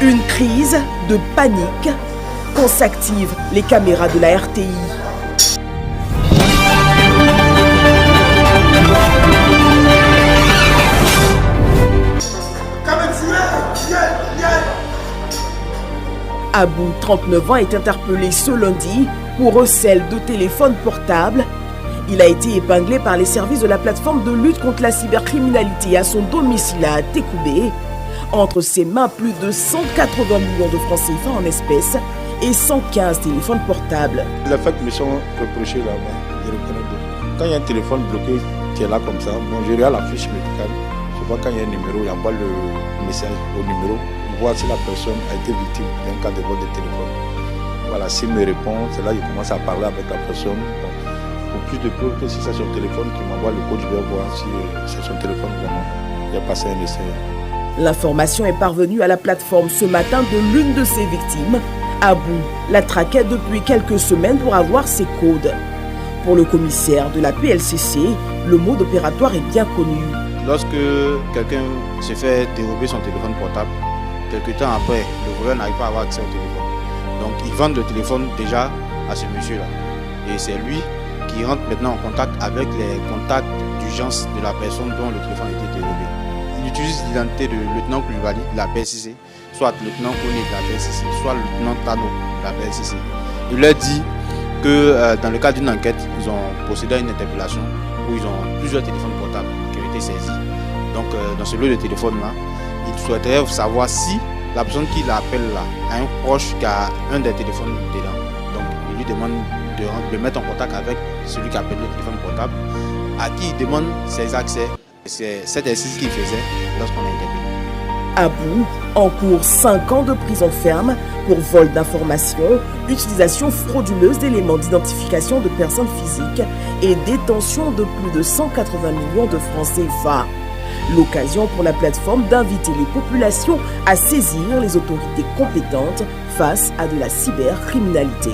Une crise de panique quand s'activent les caméras de la RTI. Abou, 39 ans, est interpellé ce lundi pour recel de téléphone portable. Il a été épinglé par les services de la plateforme de lutte contre la cybercriminalité à son domicile à Tekoubé. Entre ses mains, plus de 180 millions de francs CFA en espèces et 115 téléphones portables. Les faits me sont reprochés là-bas. Je reconnais. Quand il y a un téléphone bloqué, tu es là comme ça. Bon, je regarde la fiche médicale. Je vois quand il y a un numéro, j'envoie le message au numéro. Je vois si la personne a été victime d'un cas de vol de téléphone. Voilà, s'il me répond, c'est là que je commence à parler avec la personne. Bon, pour plus de preuves que si c'est son téléphone qui m'envoie le code, je vais voir si c'est son téléphone vraiment. Il a passé un essai. L'information est parvenue à la plateforme ce matin de l'une de ses victimes. Abou la traquait depuis quelques semaines pour avoir ses codes. Pour le commissaire de la PLCC, le mode opératoire est bien connu. Lorsque quelqu'un se fait dérober son téléphone portable, quelque temps après, le voleur n'arrive pas à avoir accès au téléphone. Donc ils vendent le téléphone déjà à ce monsieur-là. Et c'est lui qui rentre maintenant en contact avec les contacts d'urgence de la personne dont le téléphone a été dérobé. Il utilise l'identité de lieutenant Koulibaly de la PLCC, soit lieutenant Koné de la PLCC, soit lieutenant Tano de la PLCC. Il leur dit que dans le cadre d'une enquête, ils ont procédé à une interpellation où ils ont plusieurs téléphones portables qui ont été saisis. Donc dans ce lot de téléphones-là, il souhaiterait savoir si la personne qui l'appelle là a un proche qui a un des téléphones dedans. Donc il lui demande de mettre en contact avec celui qui appelle le téléphone portable, à qui il demande ses accès. C'est cet exercice qu'il faisait lorsqu'on l'a interpellé. Abou encourt 5 ans de prison ferme pour vol d'informations, utilisation frauduleuse d'éléments d'identification de personnes physiques et détention de plus de 180 millions de francs CFA. L'occasion pour la plateforme d'inviter les populations à saisir les autorités compétentes face à de la cybercriminalité.